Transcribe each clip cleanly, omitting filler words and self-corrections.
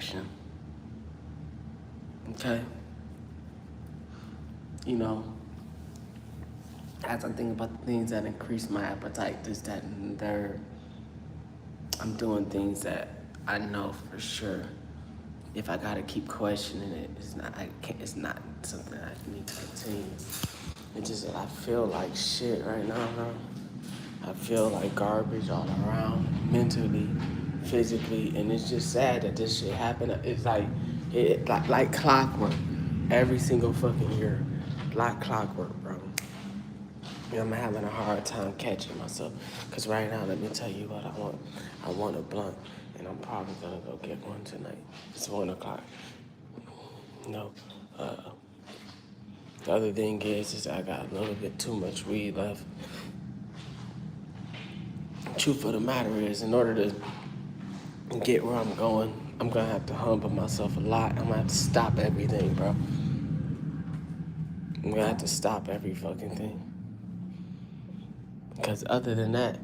action. Okay? You know, as I think about the things that increase my appetite, this, that, and the third, I'm doing things that I know for sure. If I gotta keep questioning it, it's not something I need to continue. It's just that I feel like shit right now, bro. I feel like garbage all around, mentally, physically, and it's just sad that this shit happened. It's like clockwork, every single fucking year, like clockwork, bro. And I'm having a hard time catching myself, cause right now, let me tell you what I want. I want a blunt, and I'm probably gonna go get one tonight. It's 1 o'clock. No, uh, the other thing is I got a little bit too much weed left. Truth of the matter is, in order to get where I'm going, I'm gonna have to humble myself a lot. I'm gonna have to stop everything, bro. I'm gonna have to stop every fucking thing. Because other than that,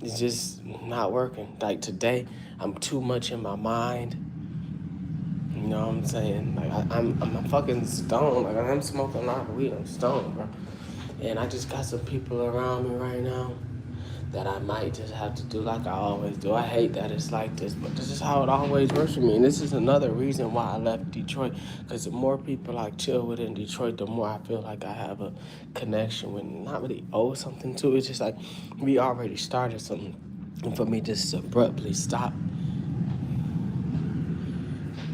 it's just not working. Like today, I'm too much in my mind. You know what I'm saying? Like I'm fucking stoned. Like I'm smoking a lot of weed. I'm stoned, bro. And I just got some people around me right now that I might just have to do like I always do. I hate that it's like this, but this is how it always works for me. And this is another reason why I left Detroit, because the more people I chill with in Detroit, the more I feel like I have a connection with, not really owe something to. It's just like we already started something. And for me just to abruptly stop,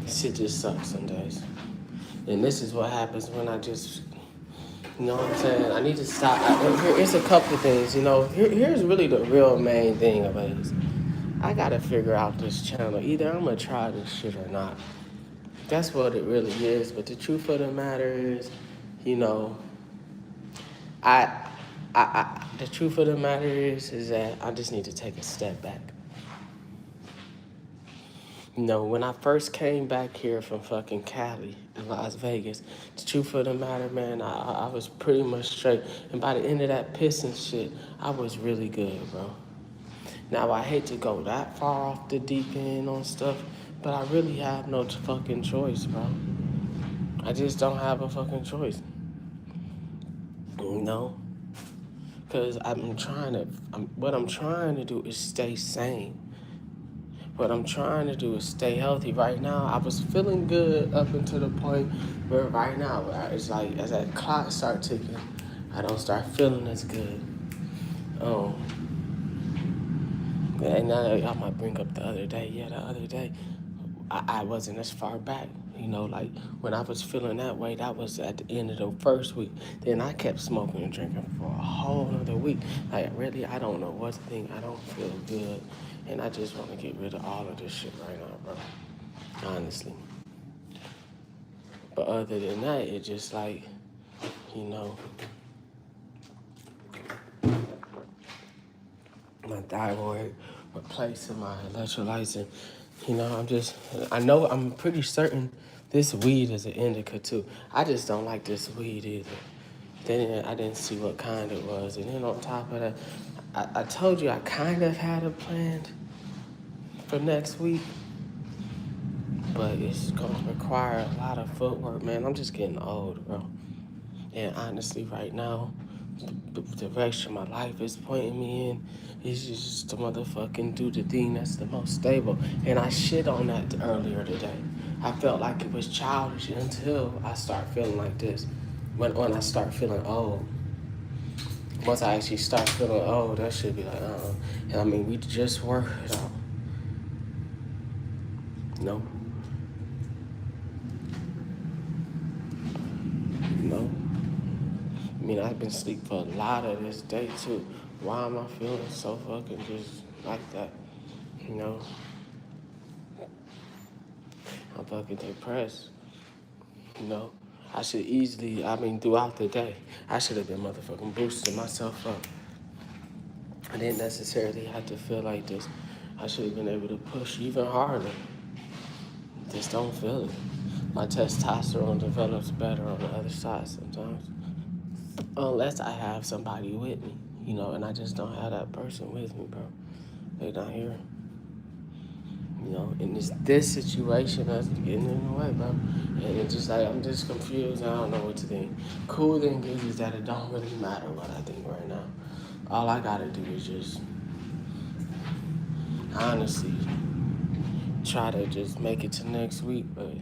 shit just sucks some days. And this is what happens when I just, you know what I'm saying? I need to stop. It's a couple things, you know. Here's really the real main thing of it is I gotta figure out this channel. Either I'm gonna try this shit or not. That's what it really is. But the truth of the matter is, you know, I the truth of the matter is that I just need to take a step back. You know, when I first came back here from fucking Cali and Las Vegas, the truth of the matter, man, I was pretty much straight. And by the end of that pissing shit, I was really good, bro. Now, I hate to go that far off the deep end on stuff, but I really have no fucking choice, bro. I just don't have a fucking choice. You know? Because what I'm trying to do is stay sane. What I'm trying to do is stay healthy. Right now, I was feeling good up until the point where right now, it's like as that clock start ticking, I don't start feeling as good. Um, and now y'all might bring up the other day. Yeah, the other day, I wasn't as far back. You know, like when I was feeling that way, that was at the end of the first week. Then I kept smoking and drinking for a whole other week. Like really, I don't know what's the thing. I don't feel good. And I just want to get rid of all of this shit right now, bro. Honestly. But other than that, it's just like, you know, my thyroid replacing my electrolytes and, you know, I'm pretty certain this weed is an indica too. I just don't like this weed either. Then I didn't see what kind it was. And then on top of that, I told you I kind of had a plan for next week, but it's gonna require a lot of footwork, man. I'm just getting old, bro. And honestly, right now, the direction my life is pointing me in is just to motherfucking do the thing that's the most stable. And I shit on that earlier today. I felt like it was childish until I start feeling like this. When I start feeling old. Once I actually start feeling old, that should be like, And I mean, we just work it out. No. No. I mean, I've been asleep for a lot of this day, too. Why am I feeling so fucking just like that? You know? I'm fucking depressed. You know? I should easily, throughout the day, I should have been motherfucking boosting myself up. I didn't necessarily have to feel like this. I should have been able to push even harder. Just don't feel it. My testosterone develops better on the other side sometimes. Unless I have somebody with me, you know, and I just don't have that person with me, bro. They're not here. You know, and it's this situation that's getting in the way, bro. And it's just like, I'm just confused. I don't know what to think. Cool thing is that it don't really matter what I think right now. All I gotta do is just honestly try to just make it to next week, but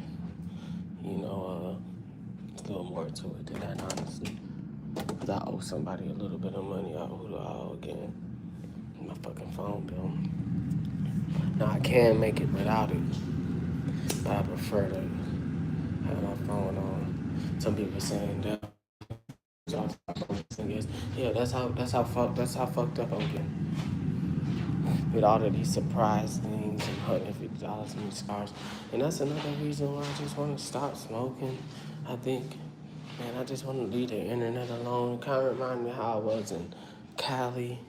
you know, it's a little more to it than that, honestly. Because I owe somebody a little bit of money. Who do I owe again? My fucking phone bill. Now I can make it without it, but I prefer to have my phone on. Some people saying that. Yeah, that's how fucked up I'm getting with all of these surprise things and $150 in scars. And that's another reason why I just want to stop smoking. I think, man, I just want to leave the internet alone. It kind of reminds me how I was in Cali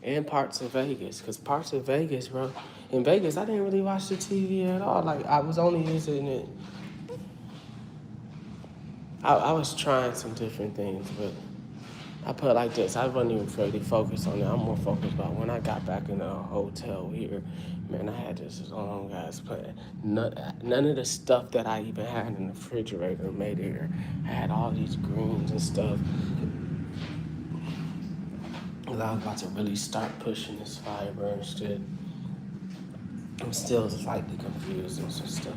and parts of Vegas. Because parts of Vegas, bro, in Vegas, I didn't really watch the TV at all. Like, I was only using it. I was trying some different things, but I put it like this. I wasn't even really focused on it. I'm more focused about when I got back in the hotel here. Man, I had this long ass plan. None of the stuff that I even had in the refrigerator made it here. I had all these greens and stuff. I was about to really start pushing this fiber and shit. I'm still slightly confused and some stuff.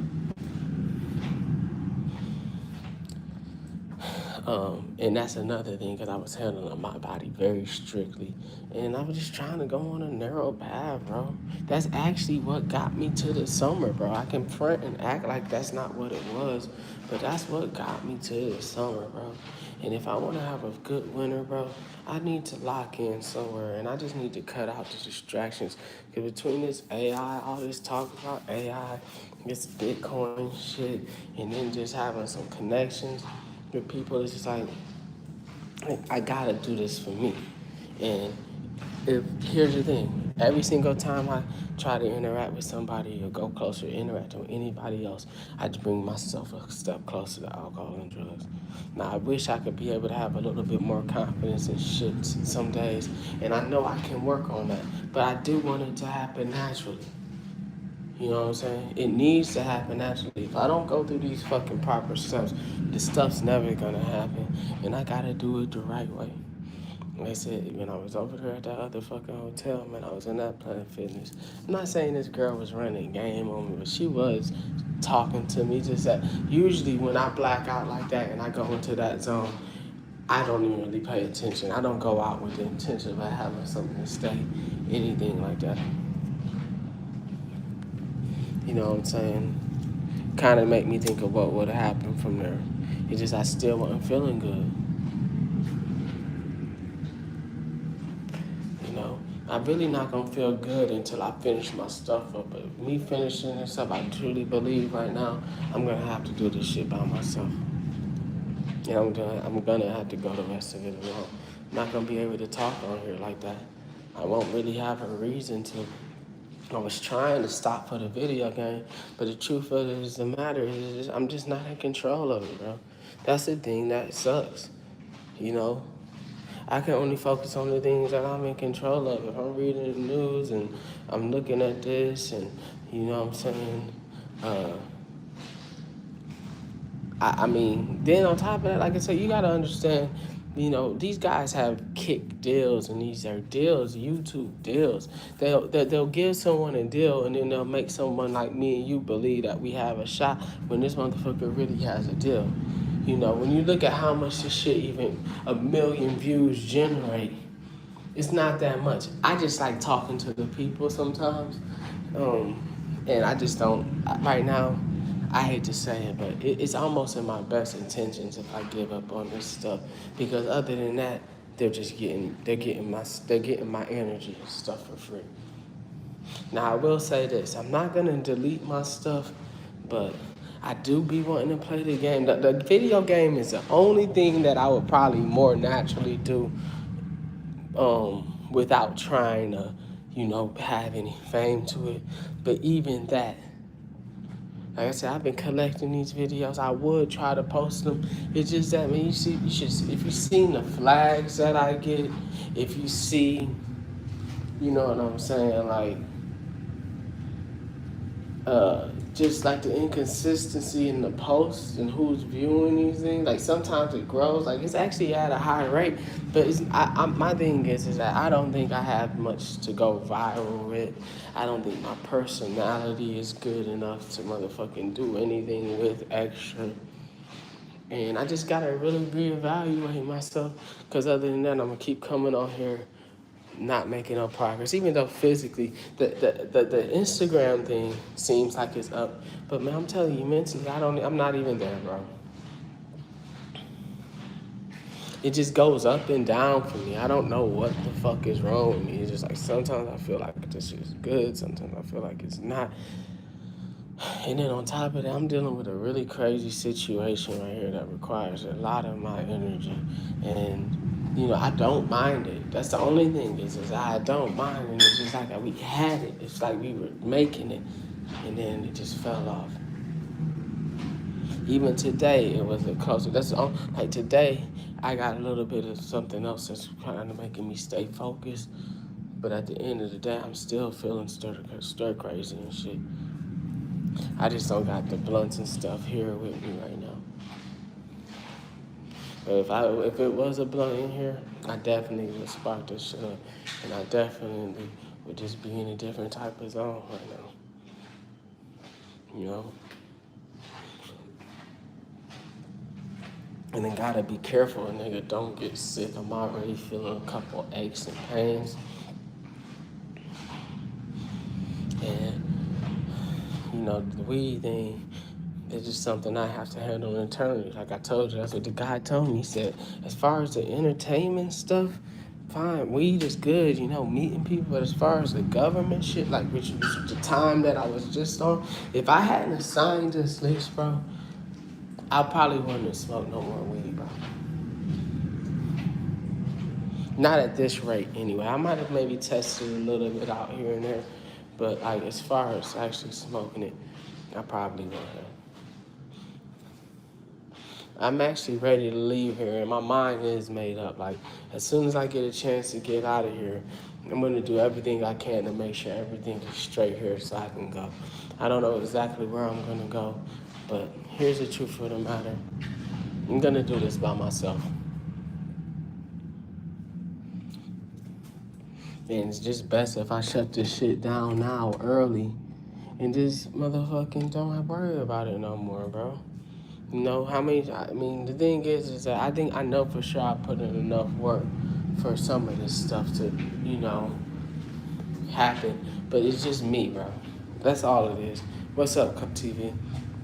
And that's another thing because I was handling my body very strictly. And I was just trying to go on a narrow path, bro. That's actually what got me to the summer, bro. I can front and act like that's not what it was, but that's what got me to the summer, bro. And if I want to have a good winter, bro, I need to lock in somewhere. And I just need to cut out the distractions. Because between this AI, all this talk about AI, this Bitcoin shit, and then just having some connections with people, it's just like I gotta do this for me. And here's the thing, every single time I try to interact with somebody or go closer to interact with anybody else, I just bring myself a step closer to alcohol and drugs. Now I wish I could be able to have a little bit more confidence in shit some days, and I know I can work on that, but I do want it to happen naturally. You know what I'm saying? It needs to happen naturally. If I don't go through these fucking proper steps, this stuff's never gonna happen. And I gotta do it the right way. Like I said, when I was over there at that other fucking hotel, man, I was in that Planet Fitness. I'm not saying this girl was running game on me, but she was talking to me. Just that usually when I black out like that and I go into that zone, I don't even really pay attention. I don't go out with the intention of having something to stay, anything like that. You know what I'm saying? Kind of make me think of what would have happened from there. It's just I still wasn't feeling good. You know, I'm really not gonna feel good until I finish my stuff up. But me finishing this up, I truly believe right now I'm gonna have to do this shit by myself. And I'm gonna have to go the rest of it alone. I'm not gonna be able to talk on here like that. I won't really have a reason to. I was trying to stop for the video game, but the truth of the matter is I'm just not in control of it, bro. That's the thing that sucks, you know? I can only focus on the things that I'm in control of. If I'm reading the news and I'm looking at this and, you know what I'm saying? I mean, then on top of that, like I said, you gotta understand, you know, these guys have kick deals, and these are deals, YouTube deals. They'll give someone a deal, and then they'll make someone like me and you believe that we have a shot when this motherfucker really has a deal. You know, when you look at how much this shit even a million views generate, it's not that much. I just like talking to the people sometimes, and I just don't. Right now, I hate to say it, but it's almost in my best intentions if I give up on this stuff, because other than that, they're getting my energy and stuff for free. Now I will say this: I'm not gonna delete my stuff, but I do be wanting to play the game. The video game is the only thing that I would probably more naturally do, without trying to, you know, have any fame to it. But even that, like I said, I've been collecting these videos. I would try to post them. It's just that, man, if you seen the flags that I get, if you see, you know what I'm saying, like, just like the inconsistency in the posts and who's viewing these things. Like sometimes it grows, like it's actually at a high rate. But my thing is that I don't think I have much to go viral with. I don't think my personality is good enough to motherfucking do anything with extra. And I just gotta really reevaluate myself. Cause other than that, I'm gonna keep coming on here not making no progress, even though physically the Instagram thing seems like it's up, but man, I'm telling you, mentally, I'm not even there, bro. It just goes up and down for me. I don't know what the fuck is wrong with me. It's just like sometimes I feel like this shit is good, sometimes I feel like it's not. And then on top of that, I'm dealing with a really crazy situation right here that requires a lot of my energy. And, you know, I don't mind it. That's the only thing is I don't mind it. And it's just like we had it. It's like we were making it. And then it just fell off. Even today, it was a closer. That's the only, like today, I got a little bit of something else that's kind of making me stay focused. But at the end of the day, I'm still feeling stir crazy and shit. I just don't got the blunts and stuff here with me right now. But if it was a blunt in here, I definitely would spark this shit up. And I definitely would just be in a different type of zone right now. You know? And then gotta be careful, nigga, don't get sick. I'm already feeling a couple aches and pains. And, you know, the weed thing, it's just something I have to handle internally. Like I told you, that's what the guy told me. He said, as far as the entertainment stuff, fine, weed is good, you know, meeting people. But as far as the government shit, like which was the time that I was just on, if I hadn't signed this list, bro, I probably wouldn't have smoked no more weed, bro. Not at this rate, anyway. I might have maybe tested a little bit out here and there, but like as far as actually smoking it, I probably wouldn't have. I'm actually ready to leave here, and my mind is made up. Like, as soon as I get a chance to get out of here, I'm going to do everything I can to make sure everything is straight here so I can go. I don't know exactly where I'm going to go, but here's the truth of the matter. I'm going to do this by myself. And it's just best if I shut this shit down now early and just motherfucking don't worry about it no more, bro. You know, the thing is that I think I know for sure I put in enough work for some of this stuff to, you know, happen. But it's just me, bro. That's all it is. What's up, Cup TV?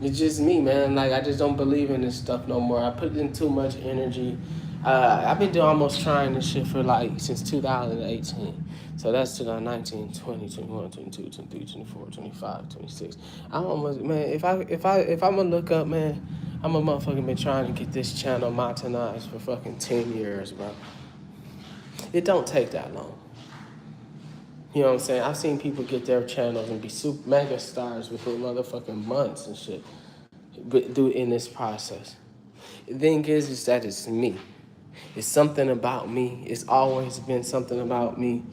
It's just me, man. Like, I just don't believe in this stuff no more. I put in too much energy. I've been almost trying this shit for since 2018. So that's 2019, 20, 21, 22, 23, 24, 25, 26. I'm almost, man, if I'm gonna look up, man, I'm a motherfucking been trying to get this channel monetized for fucking 10 years, bro. It don't take that long. You know what I'm saying? I've seen people get their channels and be super mega stars within motherfucking months and shit in this process. The thing is that it's me. It's something about me. It's always been something about me.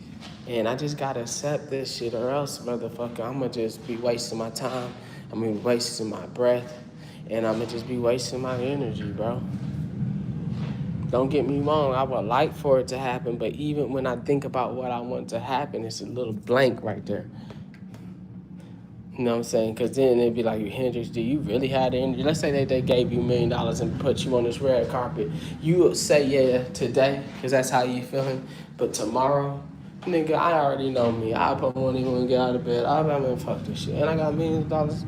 And I just gotta accept this shit or else, motherfucker, I'm gonna just be wasting my time. I'm gonna be wasting my breath. And I'm gonna just be wasting my energy, bro. Don't get me wrong, I would like for it to happen, but even when I think about what I want to happen, it's a little blank right there. You know what I'm saying? Because then it'd be like, Hendrix, do you really have the energy? Let's say they gave you $1 million and put you on this red carpet. You would say, yeah, today, because that's how you feeling. But tomorrow, nigga, I already know me. I won't even get out of bed. I'm gonna fuck this shit. And I got millions of dollars.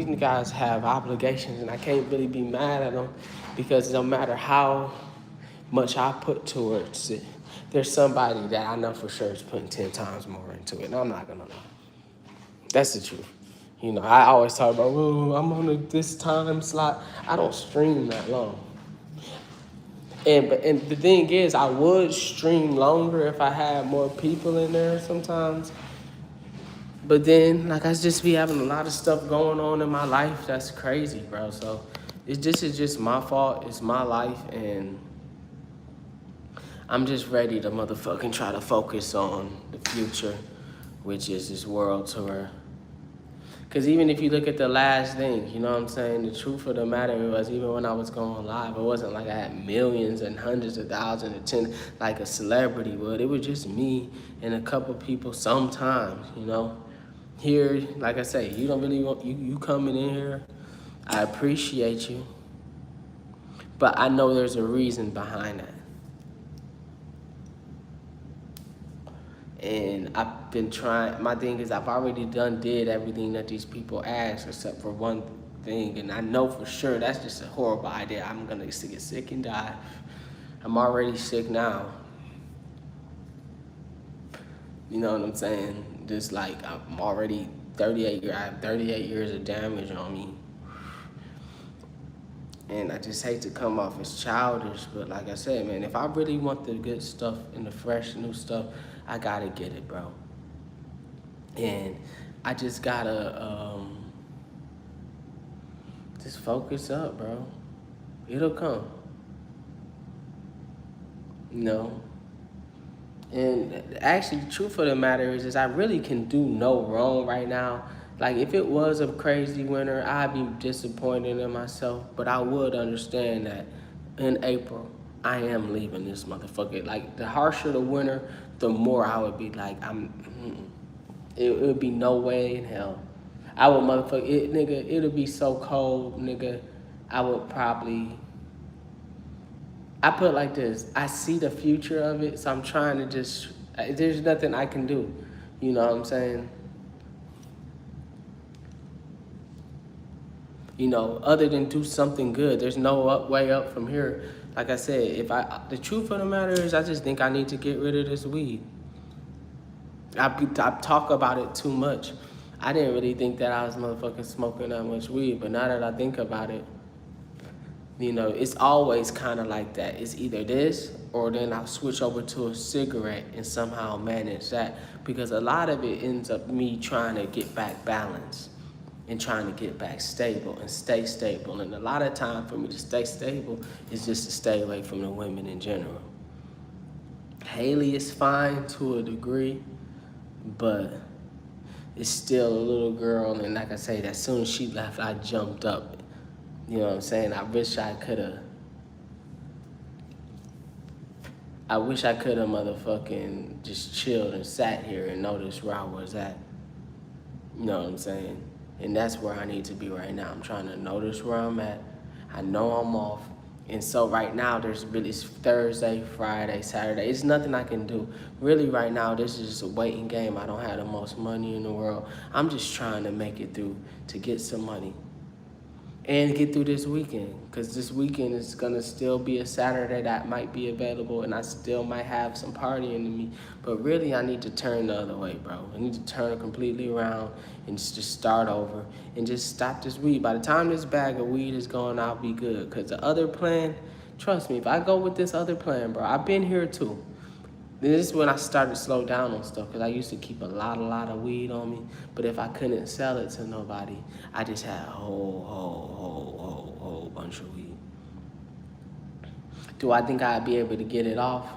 These guys have obligations, and I can't really be mad at them because no matter how much I put towards it, there's somebody that I know for sure is putting 10 times more into it. And I'm not gonna lie. That's the truth. You know, I always talk about, oh, I'm on this time slot. I don't stream that long. And the thing is, I would stream longer if I had more people in there sometimes. But then, I just be having a lot of stuff going on in my life. That's crazy, bro. So this is just my fault. It's my life. And I'm just ready to motherfucking try to focus on the future, which is this world tour. Because even if you look at the last thing, you know what I'm saying? The truth of the matter was, even when I was going live, it wasn't like I had millions and hundreds of thousands and ten, like a celebrity would. It was just me and a couple people sometimes, you know? Here, like I say, you don't really want, you coming in here, I appreciate you. But I know there's a reason behind that. And I've been trying, my thing is I've already did everything that these people ask except for one thing. And I know for sure that's just a horrible idea. I'm gonna get sick and die. I'm already sick now. You know what I'm saying? Just like I'm already 38 years, I have 38 years of damage on me. And I just hate to come off as childish, but like I said, man, if I really want the good stuff and the fresh new stuff, I gotta get it, bro. And I just gotta just focus up, bro. It'll come. You know? And actually, the truth of the matter is I really can do no wrong right now. Like, if it was a crazy winter, I'd be disappointed in myself, but I would understand that in April, I am leaving this motherfucker. Like, the harsher the winter, the more I would be like, it would be no way in hell. I would nigga, it'll be so cold, nigga, I would probably, I put it like this, I see the future of it, so I'm trying to just, there's nothing I can do, you know what I'm saying? You know, other than do something good. There's no way up from here. Like I said, the truth of the matter is I just think I need to get rid of this weed. I talk about it too much. I didn't really think that I was motherfucking smoking that much weed, but now that I think about it, you know, it's always kind of like that. It's either this or then I'll switch over to a cigarette and somehow manage that, because a lot of it ends up me trying to get back balance and trying to get back stable and stay stable. And a lot of time for me to stay stable is just to stay away from the women in general. Haley is fine to a degree, but it's still a little girl. And like I say, as soon as she left, I jumped up. You know what I'm saying? I wish I could have motherfucking just chilled and sat here and noticed where I was at. You know what I'm saying? And that's where I need to be right now. I'm trying to notice where I'm at. I know I'm off. And so right now, it's Thursday, Friday, Saturday. It's nothing I can do. Really right now, this is just a waiting game. I don't have the most money in the world. I'm just trying to make it through to get some money and get through this weekend. Because this weekend is going to still be a Saturday that might be available, and I still might have some partying in me. But really, I need to turn the other way, bro. I need to turn completely around and just start over and just stop this weed. By the time this bag of weed is gone, I'll be good. Because the other plan, trust me, if I go with this other plan, bro, I've been here too. This is when I started to slow down on stuff, because I used to keep a lot of weed on me. But if I couldn't sell it to nobody, I just had a whole bunch of weed. Do I think I'd be able to get it off?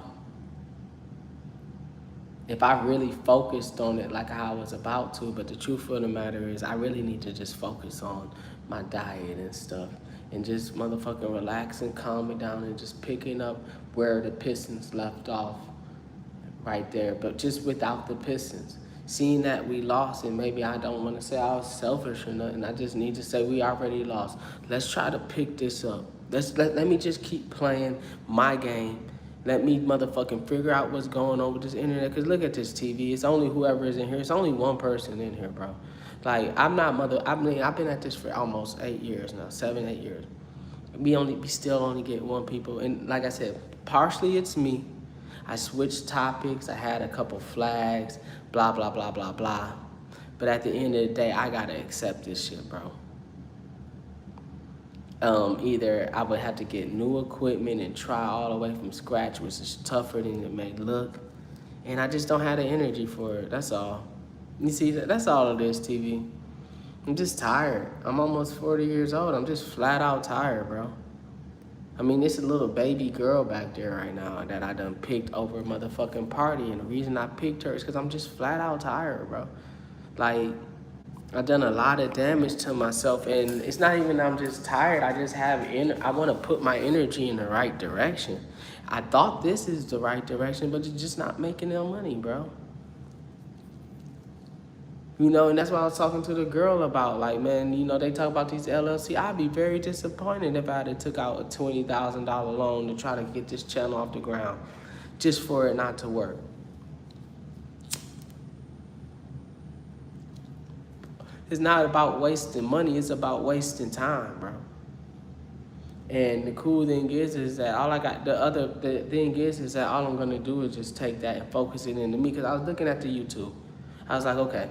If I really focused on it like I was about to, but the truth of the matter is I really need to just focus on my diet and stuff and just motherfucking relax and calm it down and just picking up where the Pistons left off. Right there, but just without the Pistons. Seeing that we lost, and maybe I don't want to say I was selfish or nothing, I just need to say we already lost. Let's try to pick this up. Let me just keep playing my game. Let me motherfucking figure out what's going on with this internet, because look at this TV. It's only whoever is in here. It's only one person in here, bro. Like, I've been at this for almost 8 years now, 7, 8 years. We still only get one people, and like I said, partially it's me. I switched topics, I had a couple flags, blah, blah, blah, blah, blah. But at the end of the day, I gotta accept this shit, bro. Either I would have to get new equipment and try all the way from scratch, which is tougher than it may look. And I just don't have the energy for it, that's all. You see, that's all it is, TV. I'm just tired. I'm almost 40 years old. I'm just flat out tired, bro. I mean, this is a little baby girl back there right now that I done picked over a motherfucking party. And the reason I picked her is because I'm just flat out tired, bro. Like, I've done a lot of damage to myself, and it's not even I'm just tired. I just have I want to put my energy in the right direction. I thought this is the right direction, but it's just not making no money, bro. You know, and that's what I was talking to the girl about. Like, man, you know, they talk about these LLC. I'd be very disappointed if I had took out a $20,000 loan to try to get this channel off the ground, just for it not to work. It's not about wasting money. It's about wasting time, bro. And the cool thing is that the thing is that all I'm gonna do is just take that and focus it into me. Cause I was looking at the YouTube. I was like, okay,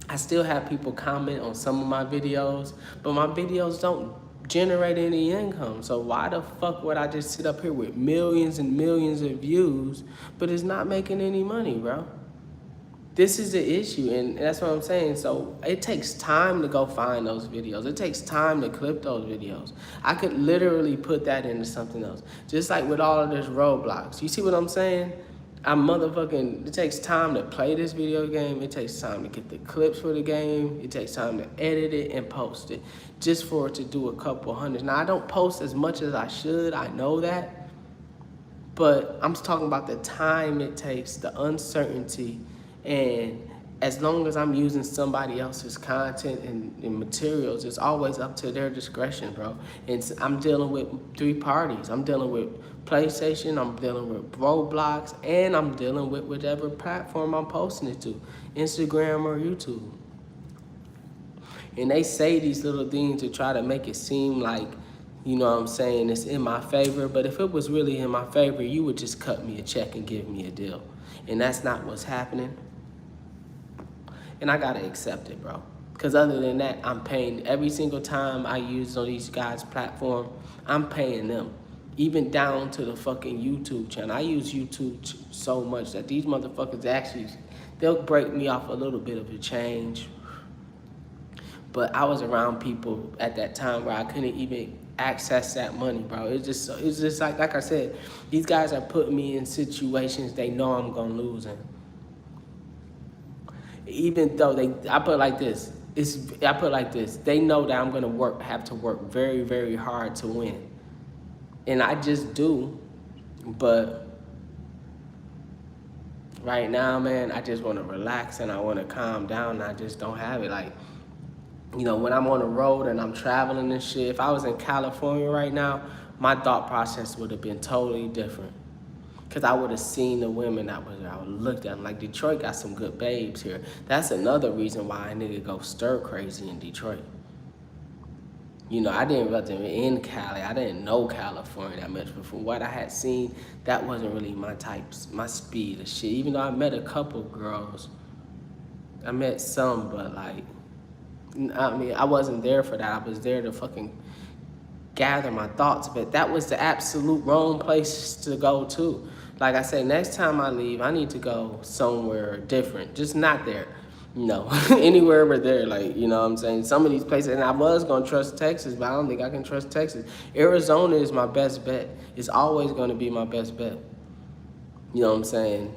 I still have people comment on some of my videos, but my videos don't generate any income. So why the fuck would I just sit up here with millions and millions of views, but it's not making any money, bro? This is the issue, and that's what I'm saying. So it takes time to go find those videos. It takes time to clip those videos. I could literally put that into something else. Just like with all of this Roblox. You see what I'm saying? It takes time to play this video game. It takes time to get the clips for the game. It takes time to edit it and post it, just for it to do a couple hundreds. Now, I don't post as much as I should. I know that. But I'm talking about the time it takes, the uncertainty, and as long as I'm using somebody else's content and materials, it's always up to their discretion, bro. I'm dealing with 3 parties. I'm dealing with PlayStation, I'm dealing with Roblox, and I'm dealing with whichever platform I'm posting it to, Instagram or YouTube. And they say these little things to try to make it seem like, you know what I'm saying, it's in my favor. But if it was really in my favor, you would just cut me a check and give me a deal. And that's not what's happening. And I gotta accept it, bro. Because other than that, I'm paying every single time I use on these guys' platform, I'm paying them. Even down to the fucking YouTube channel. I use YouTube so much that these motherfuckers they'll break me off a little bit of a change. But I was around people at that time where I couldn't even access that money, bro. It's just like I said, these guys are putting me in situations they know I'm gonna lose in. Even though I put it like this, they know that I'm gonna have to work very, very hard to win. And I just do, but right now, man, I just wanna relax and I wanna calm down, and I just don't have it. Like, you know, when I'm on the road and I'm traveling and shit, if I was in California right now, my thought process would have been totally different. Because I would have seen the women that was there. I would have looked at them. Like, Detroit got some good babes here. That's another reason why a nigga go stir crazy in Detroit. You know, I didn't really in Cali. I didn't know California that much. But from what I had seen, that wasn't really my speed of shit. Even though I met a couple girls. I met some, but like, I mean, I wasn't there for that. I was there to fucking gather my thoughts. But that was the absolute wrong place to go to. Like I say, next time I leave, I need to go somewhere different. Just not there. No, anywhere but there. Like, you know what I'm saying? Some of these places, and I was going to trust Texas, but I don't think I can trust Texas. Arizona is my best bet. It's always going to be my best bet. You know what I'm saying?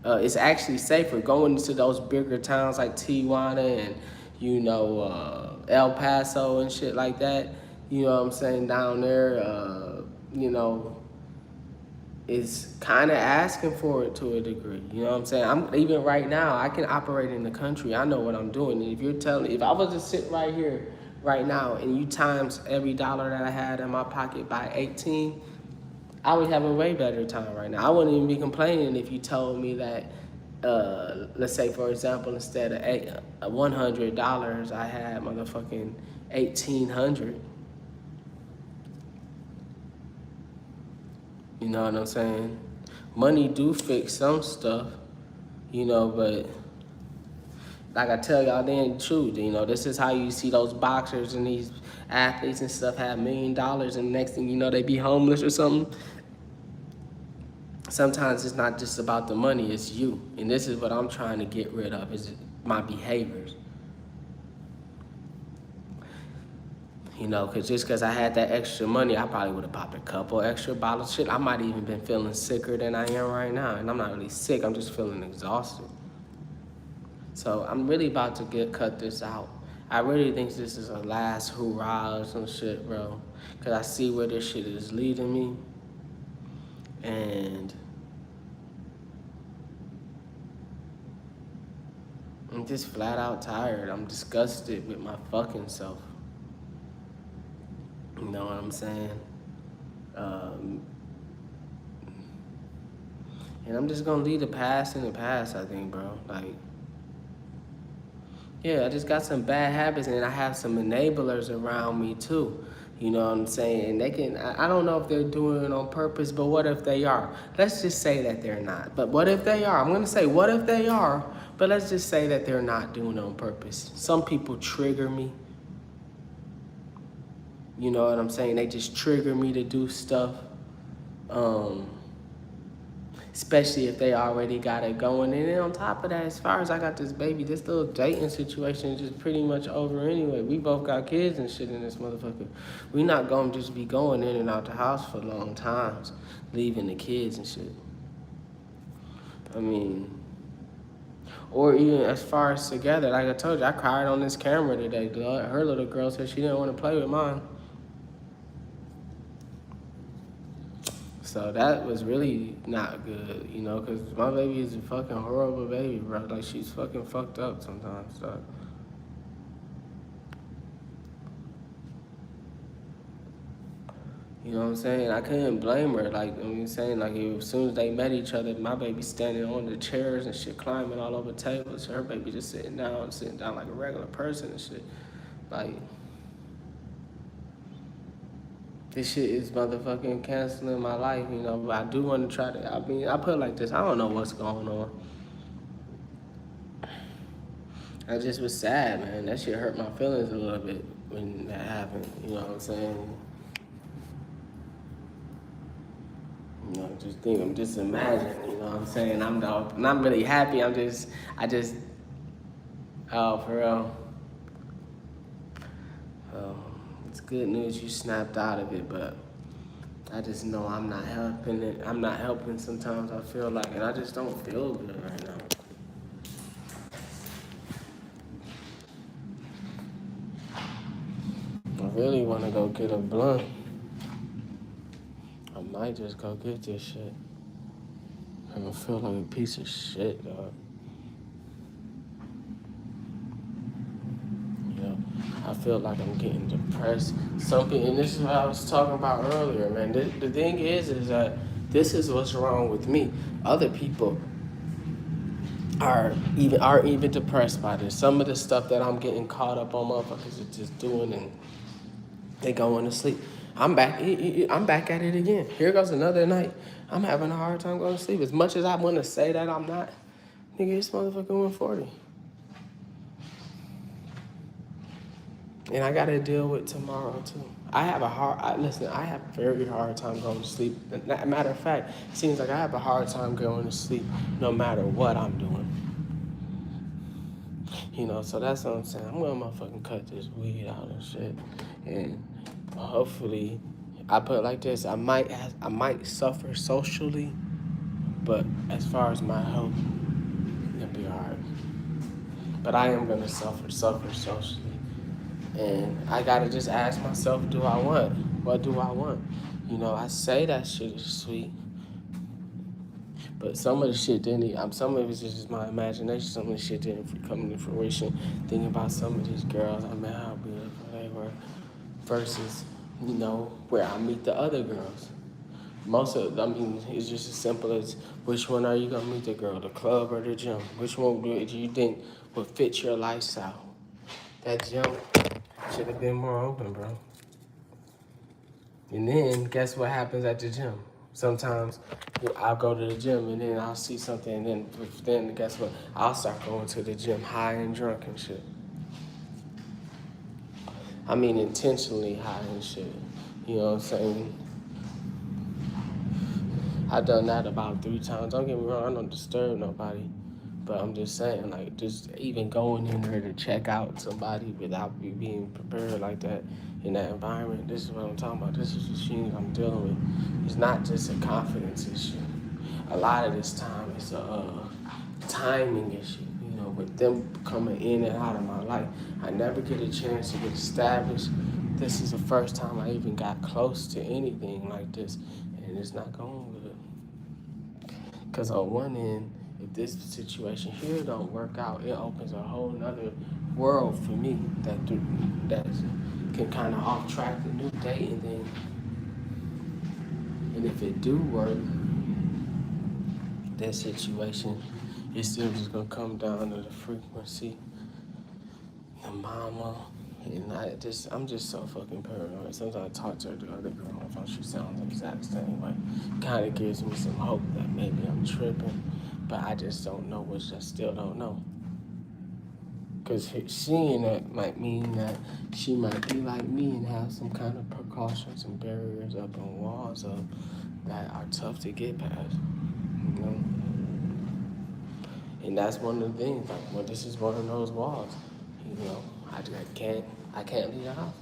It's actually safer going to those bigger towns like Tijuana and, you know, El Paso and shit like that. You know what I'm saying? Down there, you know, is kind of asking for it to a degree. You know what I'm saying? Even right now, I can operate in the country. I know what I'm doing. And if I was to sit right here right now and you times every dollar that I had in my pocket by 18, I would have a way better time right now. I wouldn't even be complaining if you told me that, let's say, for example, instead of $100, I had motherfucking $1,800. You know what I'm saying? Money do fix some stuff, you know, but like I tell y'all, they ain't true. You know, this is how you see those boxers and these athletes and stuff have $1 million, and the next thing you know, they be homeless or something. Sometimes it's not just about the money, it's you. And this is what I'm trying to get rid of, is my behaviors. You know, because I had that extra money, I probably would have popped a couple extra bottles. Shit, I might even been feeling sicker than I am right now. And I'm not really sick, I'm just feeling exhausted. So I'm really about to cut this out. I really think this is a last hurrah or some shit, bro. Cause I see where this shit is leading me. And I'm just flat out tired. I'm disgusted with my fucking self. You know what I'm saying? Um, and I'm just gonna leave the past in the past, I think, bro. Like, yeah, I just got some bad habits and I have some enablers around me too. You know what I'm saying? And they can, I don't know if they're doing it on purpose, but what if they are? Let's just say that they're not. But what if they are? I'm gonna say, what if they are? But let's just say that they're not doing it on purpose. Some people trigger me. You know what I'm saying? They just trigger me to do stuff. Especially if they already got it going. And then on top of that, as far as I got this baby, this little dating situation is just pretty much over anyway. We both got kids and shit in this motherfucker. We not gonna just be going in and out the house for long times, leaving the kids and shit. I mean, or even as far as together, like I told you, I cried on this camera today. Her little girl said she didn't want to play with mine. So that was really not good, you know, because my baby is a fucking horrible baby, bro. Like, she's fucking fucked up sometimes, so. You know what I'm saying? I couldn't blame her. Like, I'm saying, like, as soon as they met each other, my baby standing on the chairs and shit, climbing all over tables. Her baby just sitting down like a regular person and shit. Like, this shit is motherfucking canceling my life, you know, but I do want to try to, I mean, I put it like this, I don't know what's going on. I just was sad, man. That shit hurt my feelings a little bit when that happened, you know what I'm saying? You know, I'm just imagining, you know what I'm saying? I'm not really happy, oh, for real. It's good news you snapped out of it, but I just know I'm not helping it. I'm not helping sometimes, I feel like, and I just don't feel good right now. I really want to go get a blunt. I might just go get this shit. I don't feel like a piece of shit, dog. You know, I feel like I'm getting depressed. And this is what I was talking about earlier, man. The thing is that this is what's wrong with me. Other people are even depressed by this. Some of the stuff that I'm getting caught up on, motherfuckers are just doing, and they going to sleep. I'm back at it again. Here goes another night. I'm having a hard time going to sleep. As much as I want to say that I'm not, nigga, this motherfucker 140. And I got to deal with tomorrow, too. I have a very hard time going to sleep. Matter of fact, it seems like I have a hard time going to sleep no matter what I'm doing. You know, so that's what I'm saying. I'm going to motherfucking cut this weed out and shit. And hopefully, I put it like this, I might suffer socially, but as far as my health, it'll be all right. But I am going to suffer socially. And I got to just ask myself, what do I want? You know, I say that shit is sweet, but some of the shit some of it's just my imagination. Some of the shit didn't come to fruition. Thinking about some of these girls, I mean, how beautiful they were versus, you know, where I meet the other girls. It's just as simple as, which one are you going to meet the girl, the club or the gym? Which one do you think would fit your lifestyle? That gym should have been more open, bro. And then, guess what happens at the gym? Sometimes I'll go to the gym and then I'll see something, and then guess what? I'll start going to the gym high and drunk and shit. I mean, intentionally high and shit. You know what I'm saying? I've done that about 3 times. Don't get me wrong, I don't disturb nobody. But I'm just saying, like, just even going in there to check out somebody without being prepared like that in that environment, this is what I'm talking about. This is the shit I'm dealing with. It's not just a confidence issue. A lot of this time, it's a timing issue. You know, with them coming in and out of my life. I never get a chance to get established. This is the first time I even got close to anything like this, and it's not going good. Because on one end, if this situation here don't work out, it opens a whole nother world for me that can kind of off track the new dating thing. And if it do work, that situation, it's still just gonna come down to the frequency, the mama, and I'm just so fucking paranoid. Sometimes I talk to the other girl on the phone, she sounds the exact same way. Kind of gives me some hope that maybe I'm tripping, but I just don't know, which I still don't know. Because seeing that might mean that she might be like me and have some kind of precautions and barriers up and walls up that are tough to get past, you know? And that's one of the things, like, well, this is one of those walls, you know? I can't leave the house.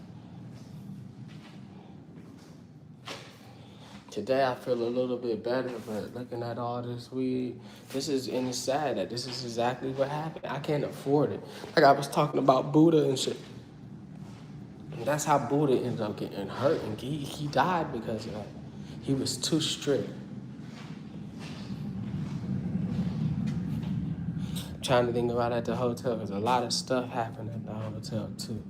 Today I feel a little bit better, but looking at all this weed, and it's sad that this is exactly what happened. I can't afford it. Like I was talking about Buddha and shit. And that's how Buddha ended up getting hurt, and he died because of that. He was too strict. I'm trying to think about at the hotel, because a lot of stuff happened at the hotel too.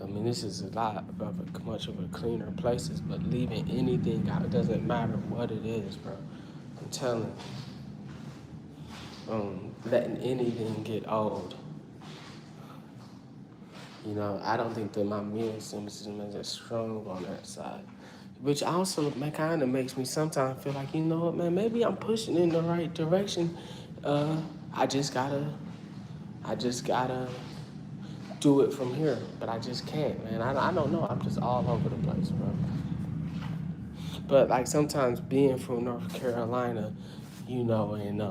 I mean, this is much of a cleaner places, but leaving anything out, it doesn't matter what it is, bro. I'm telling you, letting anything get old. You know, I don't think that my immune system is as strong on that side. Which also kind of makes me sometimes feel like, you know what, man, maybe I'm pushing in the right direction. I just gotta do it from here, but I just can't, man. I don't know. I'm just all over the place, bro. But like sometimes being from North Carolina, you know, and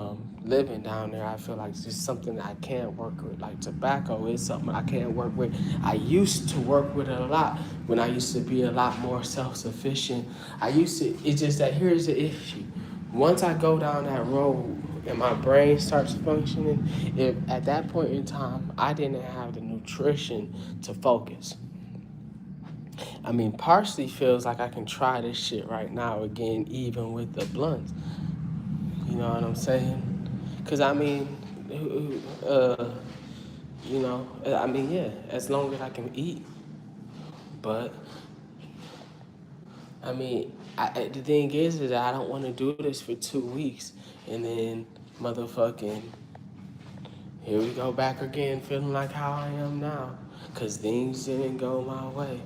living down there, I feel like it's just something that I can't work with. Like tobacco is something I can't work with. I used to work with it a lot when I used to be a lot more self-sufficient. It's just that here's the issue. Once I go down that road and my brain starts functioning, if at that point in time, I didn't have the nutrition to focus. I mean, partially feels like I can try this shit right now again, even with the blunts. You know what I'm saying? Because, I mean, yeah, as long as I can eat. But, I mean, the thing is that I don't want to do this for 2 weeks and then motherfucking, here we go back again, feeling like how I am now. Because things didn't go my way.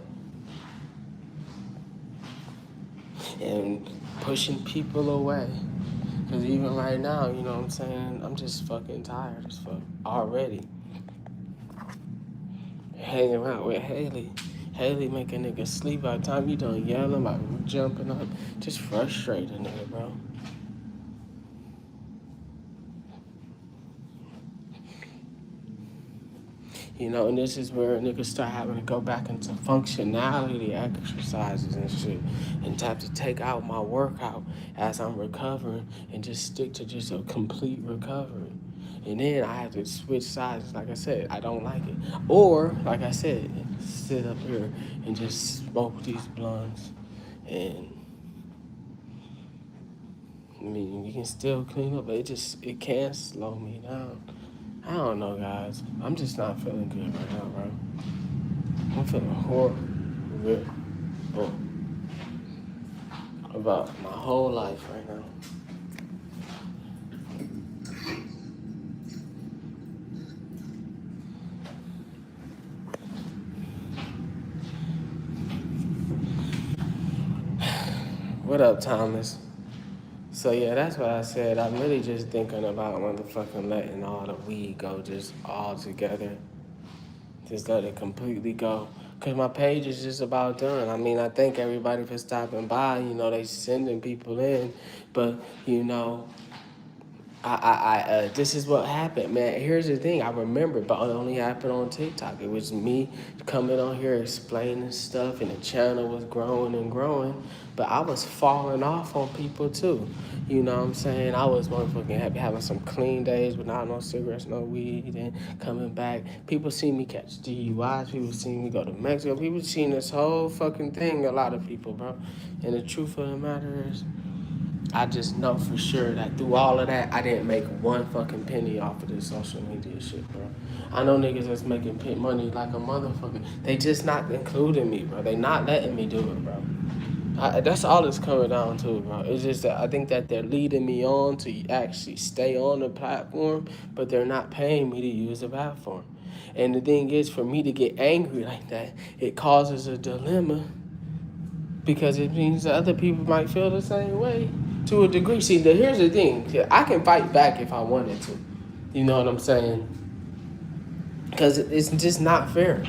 And pushing people away. Because even right now, you know what I'm saying, I'm just fucking tired as fuck already. Hanging around with Haley. Haley make a nigga sleep by the time you done yelling about jumping up. Just frustrating nigga, bro. You know, and this is where niggas start having to go back into functionality exercises and shit, and have to take out my workout as I'm recovering and just stick to just a complete recovery. And then I have to switch sides. Like I said, I don't like it. Or, like I said, sit up here and just smoke these blunts. And, I mean, you can still clean up, but it can slow me down. I don't know, guys. I'm just not feeling good right now, bro. I'm feeling horrible about my whole life right now. What up, Thomas? So yeah, that's what I said. I'm really just thinking about motherfucking letting all the weed go just all together. Just let it completely go. Cause my page is just about done. I mean, I thank everybody for stopping by. You know, they sending people in. But, you know, This is what happened, man. Here's the thing. I remember, but it only happened on TikTok. It was me coming on here explaining stuff, and the channel was growing and growing. But I was falling off on people too. You know what I'm saying? I was motherfucking happy having some clean days without no cigarettes, no weed, and coming back. People see me catch DUIs. People see me go to Mexico. People seen this whole fucking thing. A lot of people, bro. And the truth of the matter is, I just know for sure that through all of that, I didn't make one fucking penny off of this social media shit, bro. I know niggas that's making money like a motherfucker. They just not including me, bro. They not letting me do it, bro. That's all it's coming down to, bro. It's just that I think that they're leading me on to actually stay on the platform, but they're not paying me to use the platform. And the thing is, for me to get angry like that, it causes a dilemma because it means that other people might feel the same way to a degree. See, here's the thing. I can fight back if I wanted to. You know what I'm saying? Because it's just not fair.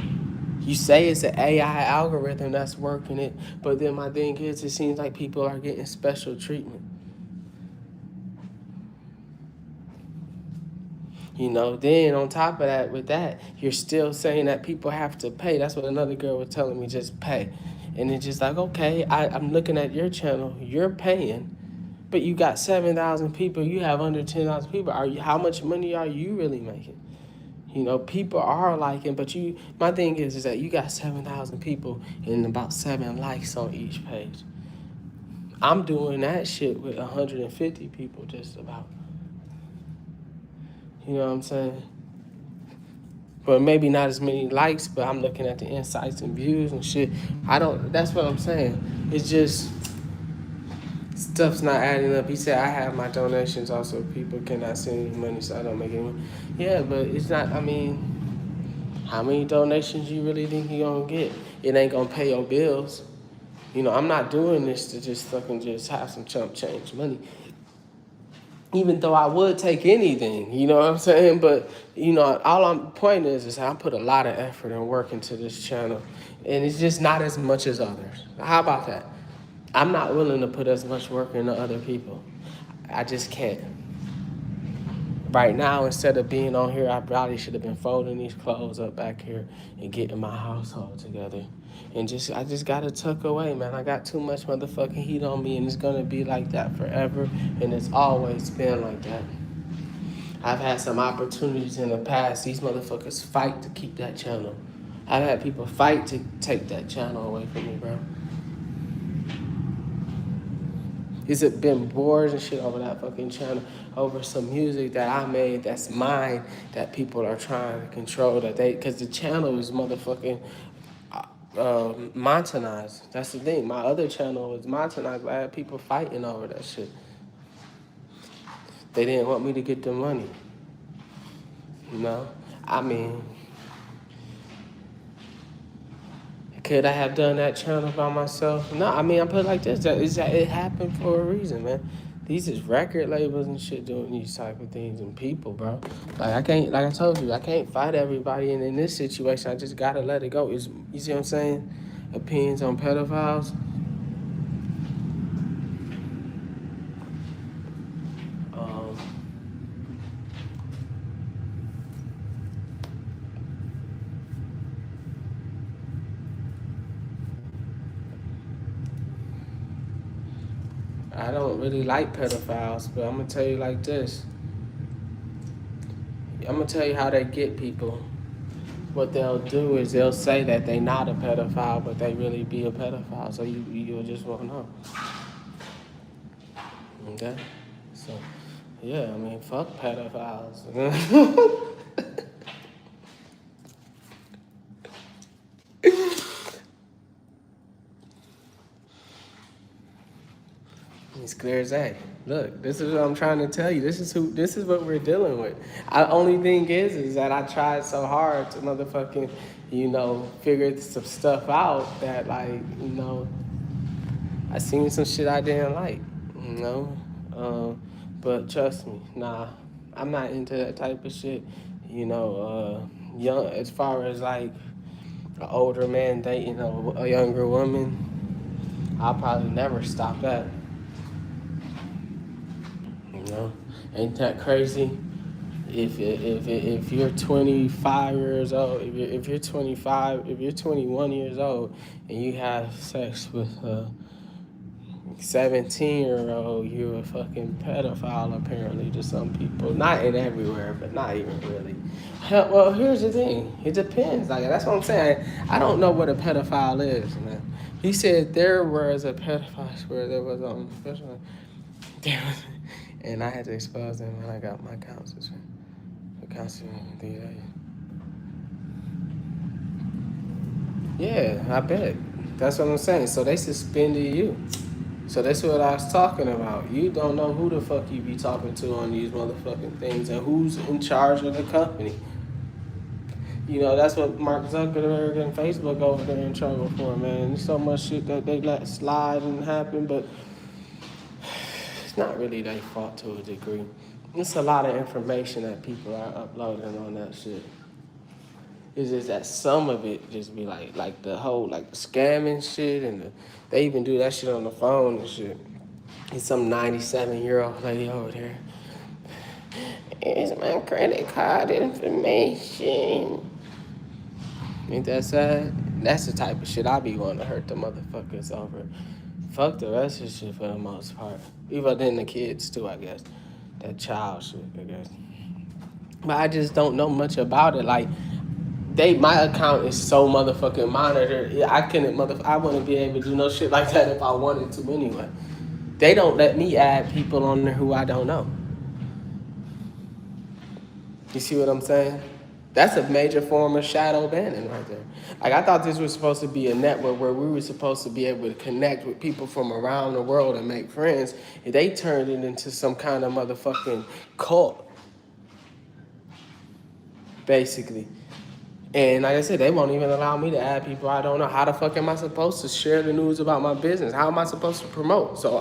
You say it's an AI algorithm that's working it, but then my thing is, it seems like people are getting special treatment. You know, then on top of that, with that, you're still saying that people have to pay. That's what another girl was telling me, just pay. And it's just like, okay, I'm looking at your channel, you're paying, but you got 7,000 people, you have under 10,000 people. How much money are you really making? You know, people are liking, but my thing is that you got 7,000 people and about 7 likes on each page. I'm doing that shit with 150 people just about. You know what I'm saying? But maybe not as many likes, but I'm looking at the insights and views and shit. That's what I'm saying. It's just, stuff's not adding up. He said, I have my donations also. People cannot send me money, so I don't make any money. Yeah, but it's not, I mean, how many donations you really think you're gonna get? It ain't gonna pay your bills. You know, I'm not doing this to just fucking just have some chump change money. Even though I would take anything, you know what I'm saying? But, you know, point is I put a lot of effort and work into this channel. And it's just not as much as others. How about that? I'm not willing to put as much work into other people. I just can't. Right now, instead of being on here, I probably should have been folding these clothes up back here and getting my household together. And I just gotta tuck away, man. I got too much motherfucking heat on me, and it's gonna be like that forever. And it's always been like that. I've had some opportunities in the past. These motherfuckers fight to keep that channel. I've had people fight to take that channel away from me, bro. It's been wars and shit over that fucking channel, over some music that I made that's mine, that people are trying to control, because the channel is motherfucking monetized. That's the thing. My other channel was monetized. I had people fighting over that shit. They didn't want me to get the money. You know? I mean, could I have done that channel by myself? No, I mean, I put it like this. It happened for a reason, man. These is record labels and shit doing these type of things, and people, bro. Like I told you, I can't fight everybody, and in this situation, I just gotta let it go. You see what I'm saying? Opinions on pedophiles. I don't really like pedophiles, but I'm gonna tell you like this. I'm gonna tell you how they get people. What they'll do is they'll say that they not a pedophile, but they really be a pedophile. So you'll just won't know. Okay? So, yeah, I mean, fuck pedophiles. It's clear as day. Look, this is what I'm trying to tell you. This is what we're dealing with. The only thing is that I tried so hard to motherfucking, figure some stuff out that, like, I seen some shit I didn't like, but trust me, nah, I'm not into that type of shit. Young, as far as like an older man dating a younger woman, I'll probably never stop that. Ain't that crazy? If you're 25 years old, if you're 25, if you're 21 years old, and you have sex with a 17-year-old, you're a fucking pedophile apparently to some people. Not in everywhere, but not even really. Hell, well, here's the thing. It depends. Like that's what I'm saying. I don't know what a pedophile is, man. He said there was a pedophile where there was there was, and I had to expose them when I got my counselor. The counselor, yeah, I bet. That's what I'm saying. So they suspended you. So that's what I was talking about. You don't know who the fuck you be talking to on these motherfucking things and who's in charge of the company. You know, that's what Mark Zuckerberg and Facebook over there in trouble for, man. There's so much shit that they let slide and happen, but it's not really their fault to a degree. It's a lot of information that people are uploading on that shit. It's just that some of it just be like the whole like scamming shit, and they even do that shit on the phone and shit. It's some 97-year-old lady over there. Here's my credit card information. Ain't that sad? That's the type of shit I be wanting to hurt the motherfuckers over. Fuck the rest of the shit for the most part. Even then the kids too, I guess. That child shit, I guess. But I just don't know much about it. Like, my account is so motherfucking monitored. I wouldn't be able to do no shit like that if I wanted to anyway. They don't let me add people on there who I don't know. You see what I'm saying? That's a major form of shadow banning right there. Like, I thought this was supposed to be a network where we were supposed to be able to connect with people from around the world and make friends. And they turned it into some kind of motherfucking cult, basically. And like I said, they won't even allow me to add people I don't know. How the fuck am I supposed to share the news about my business? How am I supposed to promote? So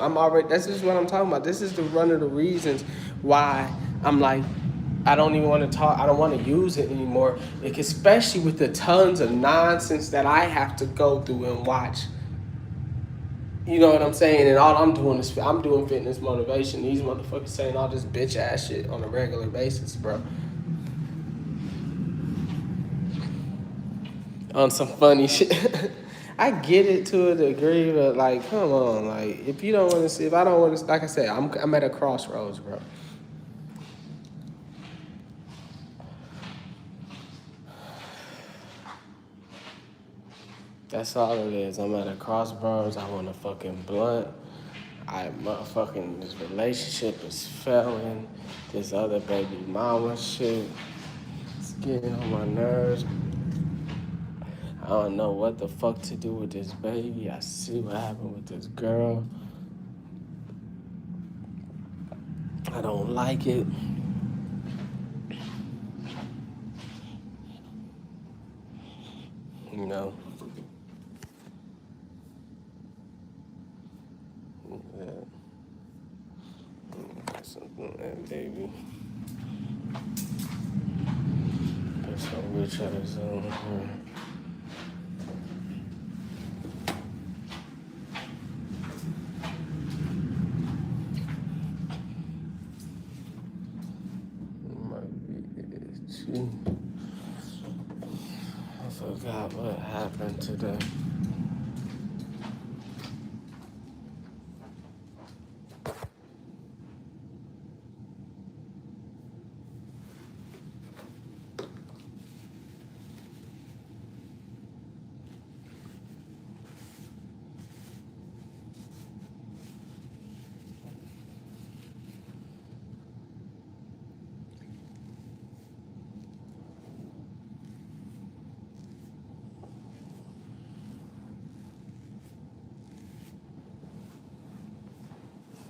that's just what I'm talking about. This is one of the reasons why I'm like, I don't even want to talk. I don't want to use it anymore. Like, especially with the tons of nonsense that I have to go through and watch. You know what I'm saying? And all I'm doing is I'm doing fitness motivation. These motherfuckers saying all this bitch ass shit on a regular basis, bro. On some funny shit. I get it to a degree, but like, come on, like, if you don't want to see, if I don't want to, like I said, I'm at a crossroads, bro. That's all it is. I'm at a crossroads. I want a fucking blunt. This relationship is failing. This other baby mama shit, it's getting on my nerves. I don't know what the fuck to do with this baby. I see what happened with this girl. I don't like it. You know. Something, baby. Put some rich ass on her. I forgot what happened today.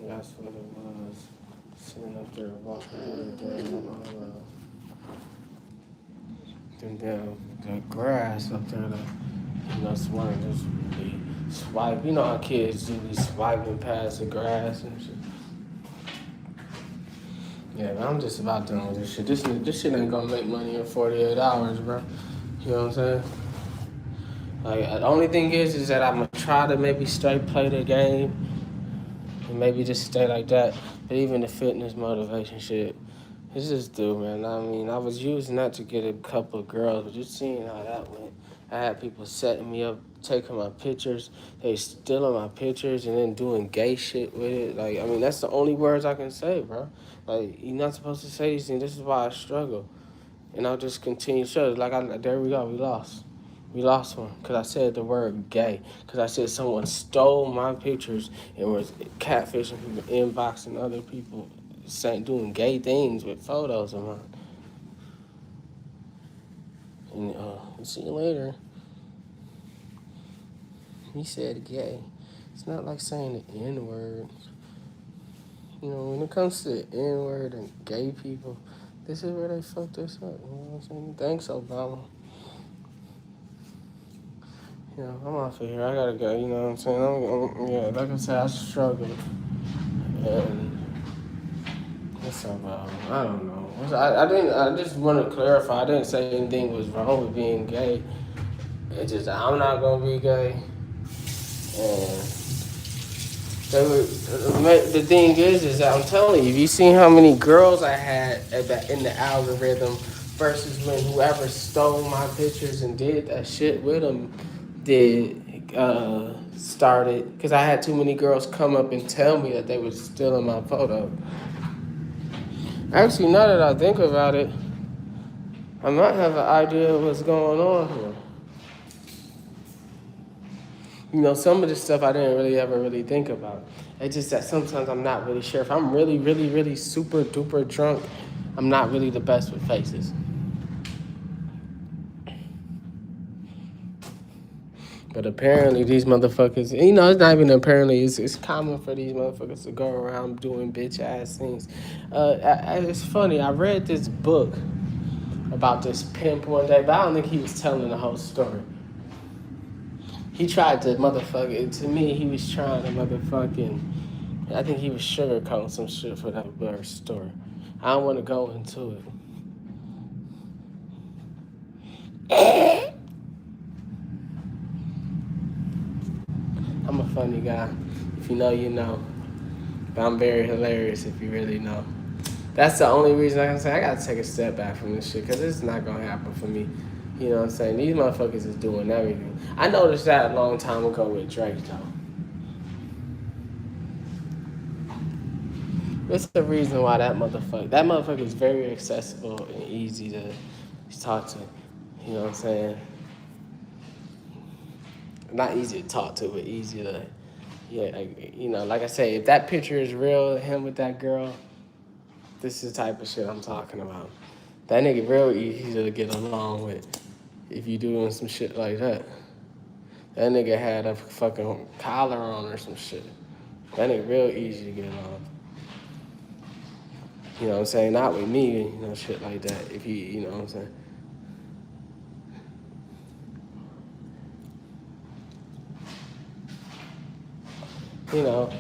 That's what it was. Sitting up there walking the grass up there. Someone just be swipe. You know how kids do be swiping past the grass and shit. Yeah, but I'm just about done with this shit. This shit ain't gonna make money in 48 hours, bro. You know what I'm saying? Like, the only thing is that I'm gonna try to maybe straight play the game. And maybe just stay like that. But even the fitness motivation shit, it's just do, man. I mean, I was using that to get a couple of girls, but you seen how that went. I had people setting me up, taking my pictures, they stealing my pictures and then doing gay shit with it. Like, I mean, that's the only words I can say, bro. Like, you're not supposed to say these things. This is why I struggle. And I'll just continue to show. There we go, we lost. We lost one because I said the word gay. Because I said someone stole my pictures and was catfishing people, inboxing other people, saying, doing gay things with photos of mine. And see you later. He said gay. It's not like saying the N word. You know, when it comes to the N word and gay people, this is where they fucked us up. You know what I'm saying? Thanks, Obama. You know, I'm off of here. I gotta go. You know what I'm saying? Yeah, like I said, I struggle. And what's up, I don't know. I didn't. I just want to clarify. I didn't say anything was wrong with being gay. It's just I'm not gonna be gay. And the thing is that I'm telling you, you seen how many girls I had in the algorithm versus when whoever stole my pictures and did that shit with them started, because I had too many girls come up and tell me that they were stealing my photo. Actually, now that I think about it, I might have an idea of what's going on here. You know, some of this stuff I didn't really ever really think about. It's just that sometimes I'm not really sure. If I'm really, really, really super duper drunk, I'm not really the best with faces. But apparently these motherfuckers, you know, it's not even apparently, it's common for these motherfuckers to go around doing bitch ass things. It's funny, I read this book about this pimp one day, but I don't think he was telling the whole story. He tried to to me, he was trying to I think he was sugarcoating some shit for that blur story. I don't want to go into it. I'm a funny guy. If you know, you know. But I'm very hilarious if you really know. That's the only reason I can say I gotta take a step back from this shit, because it's not gonna happen for me. You know what I'm saying? These motherfuckers is doing everything. I noticed that a long time ago with Drake, though. What's the reason why that motherfucker is very accessible and easy to talk to. You know what I'm saying? Not easy to talk to, but easy to, yeah, like, you know, like I say, if that picture is real, him with that girl, this is the type of shit I'm talking about. That nigga real easy to get along with if you doing some shit like that. That nigga had a fucking collar on or some shit. That nigga real easy to get along. You know what I'm saying? Not with me, you know, shit like that. If you know what I'm saying? You know,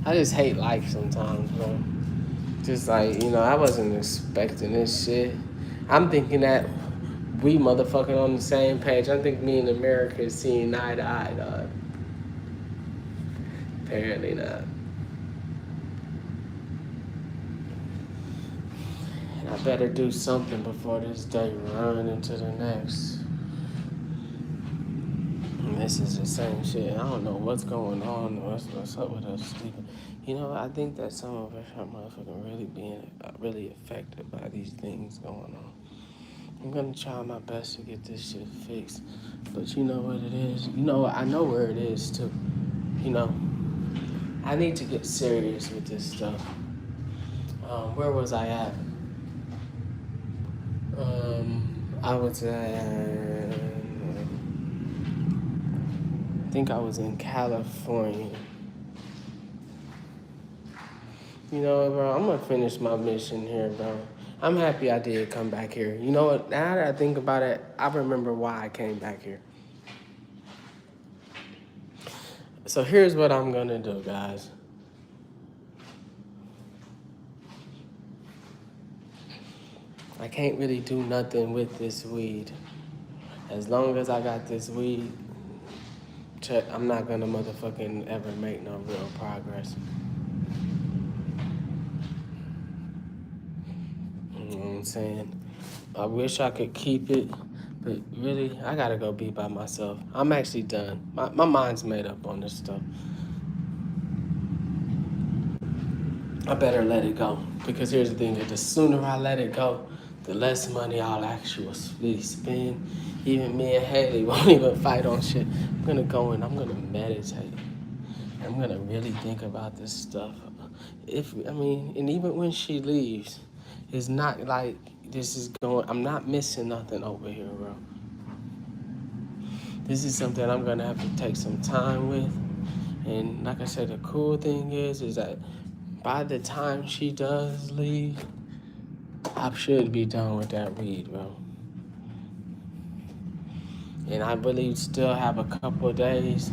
I just hate life sometimes, bro. Just like, you know, I wasn't expecting this shit. I'm thinking that we motherfucking on the same page. I think me and America is seeing eye to eye, dog. Apparently not. And I better do something before this day run into the next. And this is the same shit. I don't know what's going on. What's up with us sleeping. You know, I think that some of us are motherfucking really being really affected by these things going on. I'm gonna try my best to get this shit fixed. But you know what it is? You know, I know where it is too. You know, I need to get serious with this stuff. Where was I at? I was at, I think I was in California. You know what, bro? I'm gonna finish my mission here, bro. I'm happy I did come back here. You know what? Now that I think about it, I remember why I came back here. So here's what I'm gonna do, guys. I can't really do nothing with this weed. As long as I got this weed, I'm not gonna motherfucking ever make no real progress. You know what I'm saying? I wish I could keep it, but really, I gotta go be by myself. I'm actually done. My mind's made up on this stuff. I better let it go. Because here's the thing, that the sooner I let it go, the less money I'll actually spend. Even me and Haley won't even fight on shit. I'm gonna go and I'm gonna meditate. I'm gonna really think about this stuff. And even when she leaves, it's not like this is going. I'm not missing nothing over here, bro. This is something I'm gonna have to take some time with. And like I said, the cool thing is that by the time she does leave, I should be done with that weed, bro. And I believe still have a couple of days.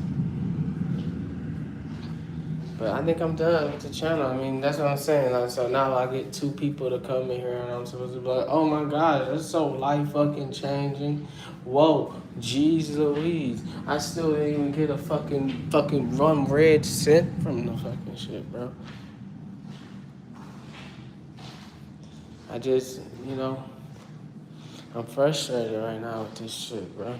But I think I'm done with the channel. I mean, that's what I'm saying. Like, so now I get 2 people to come in here and I'm supposed to be like, oh my gosh, that's so life fucking changing. Whoa, jeez Louise. I still didn't even get a fucking rum red scent from the fucking shit, bro. I just, I'm frustrated right now with this shit, bro.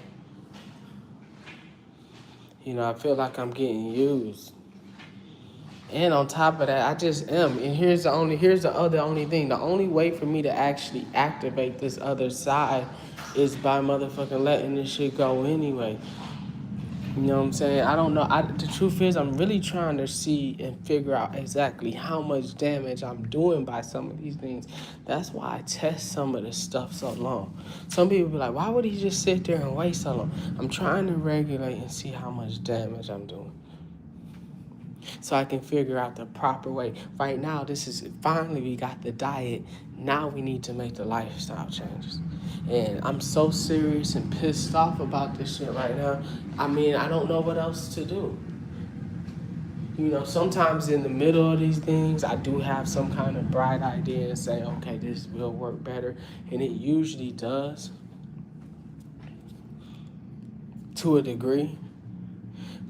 I feel like I'm getting used. And on top of that, I just am. And here's the only thing. The only way for me to actually activate this other side is by motherfucking letting this shit go anyway. You know what I'm saying? I don't know. The truth is, I'm really trying to see and figure out exactly how much damage I'm doing by some of these things. That's why I test some of this stuff so long. Some people be like, why would he just sit there and wait so long? I'm trying to regulate and see how much damage I'm doing, so I can figure out the proper way. Right now, finally we got the diet. Now we need to make the lifestyle changes. And I'm so serious and pissed off about this shit right now. I mean, I don't know what else to do. Sometimes in the middle of these things, I do have some kind of bright idea and say, okay, this will work better. And it usually does, to a degree.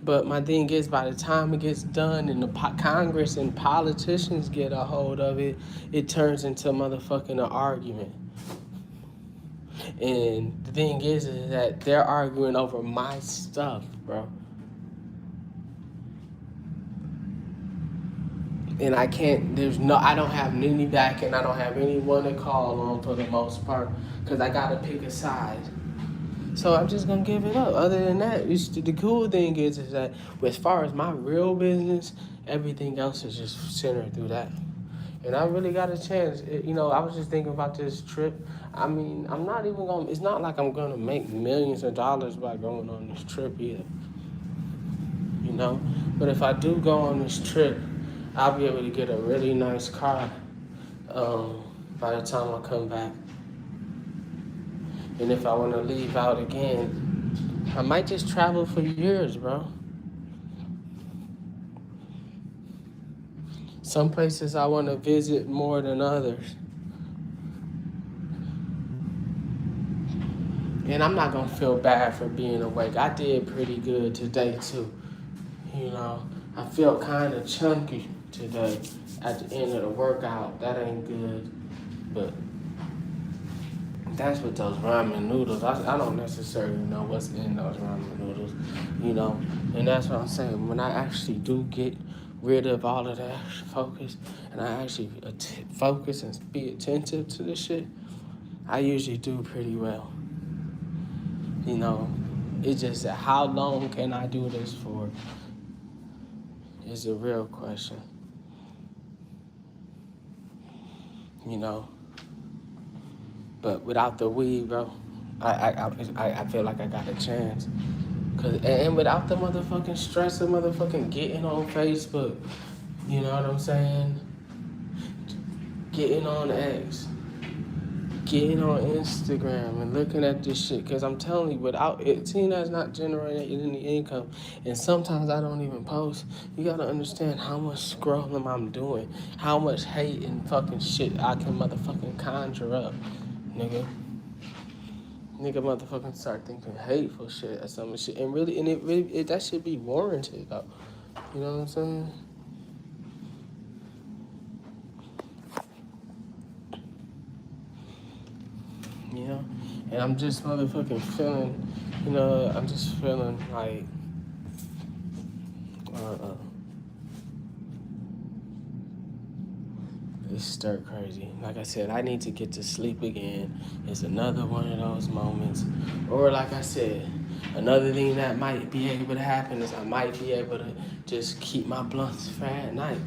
But my thing is, by the time it gets done and the Congress and politicians get a hold of it, it turns into motherfucking an argument. And the thing is that they're arguing over my stuff, bro. And I don't have any back and I don't have anyone to call on for the most part, because I gotta pick a side. So I'm just gonna give it up. Other than that, the cool thing is that as far as my real business, everything else is just centered through that. And I really got a chance. I was just thinking about this trip. I mean, it's not like I'm gonna make millions of dollars by going on this trip either. But if I do go on this trip, I'll be able to get a really nice car by the time I come back. And if I want to leave out again, I might just travel for years, bro. Some places I want to visit more than others. And I'm not going to feel bad for being awake. I did pretty good today, too. I felt kind of chunky today at the end of the workout. That ain't good. But that's what those ramen noodles, I don't necessarily know what's in those ramen noodles, And that's what I'm saying. When I actually do get rid of all of that focus, and I actually focus and be attentive to this shit, I usually do pretty well. It's just that how long can I do this for is a real question. But without the weed, bro, I feel like I got a chance. And without the motherfucking stress of motherfucking getting on Facebook, you know what I'm saying? Getting on X, getting on Instagram and looking at this shit. Because I'm telling you, without it, seeing that's not generating any income, and sometimes I don't even post, you got to understand how much scrolling I'm doing, how much hate and fucking shit I can motherfucking conjure up, nigga. Nigga motherfucking start thinking hateful shit or some shit. And really, that should be warranted, though. You know what I'm saying? You know? And I'm just motherfucking feeling, I'm just feeling like, it's stir crazy. Like I said, I need to get to sleep again. It's another one of those moments. Or like I said, another thing that might be able to happen is I might be able to just keep my blunts fair at night.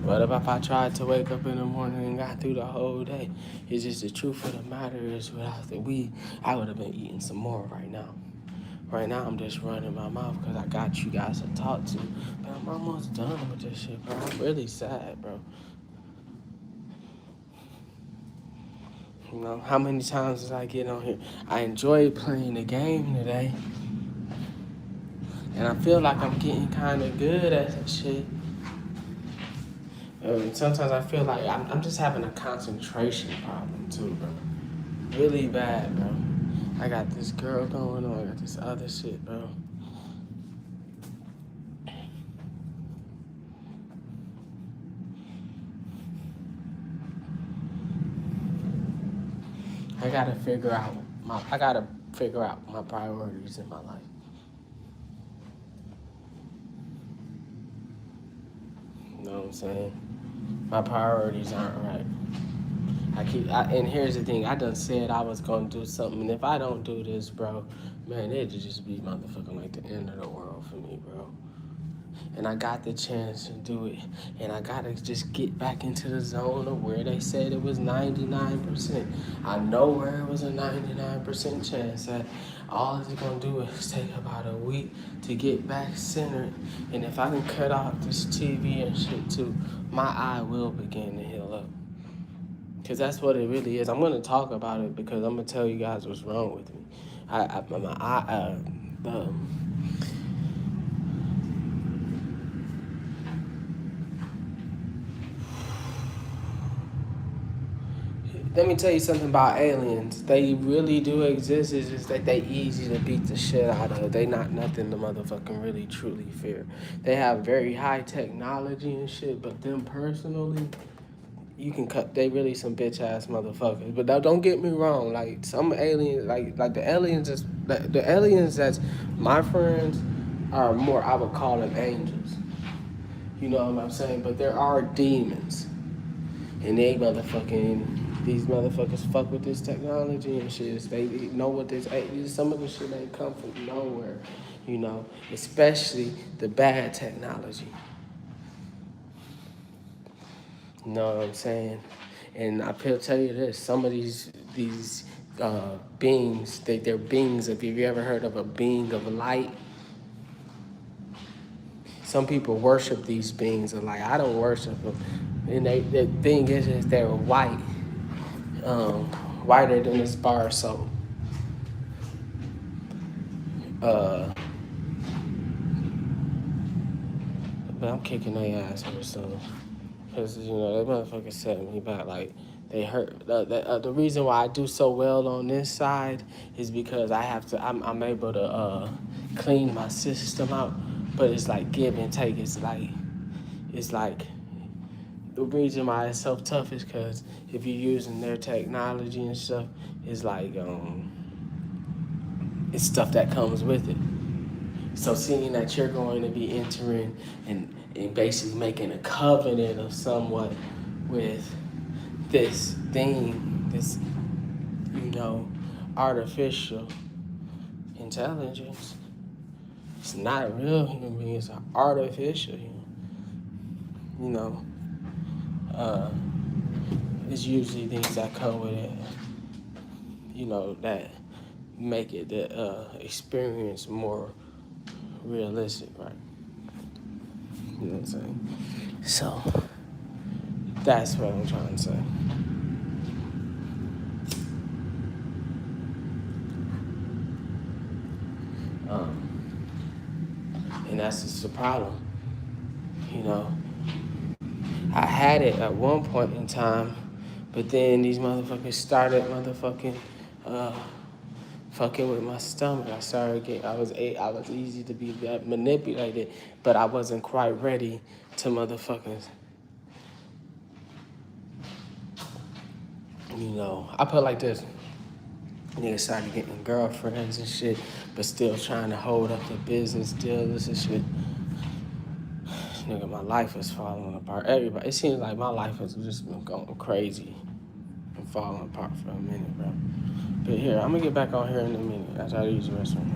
What if I tried to wake up in the morning and got through the whole day? It's just the truth of the matter is without the weed, I would have been eating some more right now. Right now, I'm just running my mouth because I got you guys to talk to. But I'm almost done with this shit, bro. I'm really sad, bro. You know, how many times did I get on here? I enjoyed playing the game today. And I feel like I'm getting kind of good at that shit. Sometimes I feel like I'm just having a concentration problem too, bro. Really bad, bro. I got this girl going on. I got this other shit, bro. I gotta figure out my priorities in my life. You know what I'm saying? My priorities aren't right. And here's the thing, I done said I was gonna do something, and if I don't do this, bro, man, it'd just be motherfucking like the end of the world for me, bro. And I got the chance to do it, and I gotta just get back into the zone of where they said it was 99%. I know where it was a 99% chance that all it's gonna do is take about a week to get back centered, and if I can cut off this TV and shit too, my eye will begin to heal up. Because that's what it really is. I'm going to talk about it because I'm going to tell you guys what's wrong with me. Let me tell you something about aliens. They really do exist. It's just that they easy to beat the shit out of. They not nothing to motherfucking really truly fear. They have very high technology and shit, but them personally, you can cut. They really some bitch ass motherfuckers. But now, don't get me wrong. Like some aliens, like the aliens, the aliens that's my friends are more. I would call them angels. You know what I'm saying? But there are demons, and these motherfuckers fuck with this technology and shit. They know what this. Some of this shit ain't come from nowhere. You know, especially the bad technology. You know what I'm saying? And I will tell you this: some of these beings, they're beings. If you've ever heard of a being of light, some people worship these beings of light. I don't worship them, and the thing is they're white, whiter than this bar soap. But I'm kicking their ass here soon. Because, that motherfucker set me back. Like, they hurt. The reason why I do so well on this side is because I'm able to clean my system out. But it's like give and take. It's like the reason why it's so tough is because if you're using their technology and stuff, it's like, it's stuff that comes with it. So seeing that you're going to be entering and basically making a covenant of somewhat with this thing, this, artificial intelligence. It's not a real human being, it's an artificial human. It's usually things that come with it, that make it the experience more realistic, right? You know what I'm saying? So, that's what I'm trying to say. And that's just the problem. I had it at one point in time, but then these motherfuckers started fucking with my stomach. I was easy to be manipulated, but I wasn't quite ready to motherfucking, I put it like this. Niggas started getting girlfriends and shit, but still trying to hold up the business deals and shit. Nigga, my life is falling apart. Everybody, it seems like my life has just been going crazy and falling apart for a minute, bro. But here, I'm gonna get back on here in a minute after I use the restroom.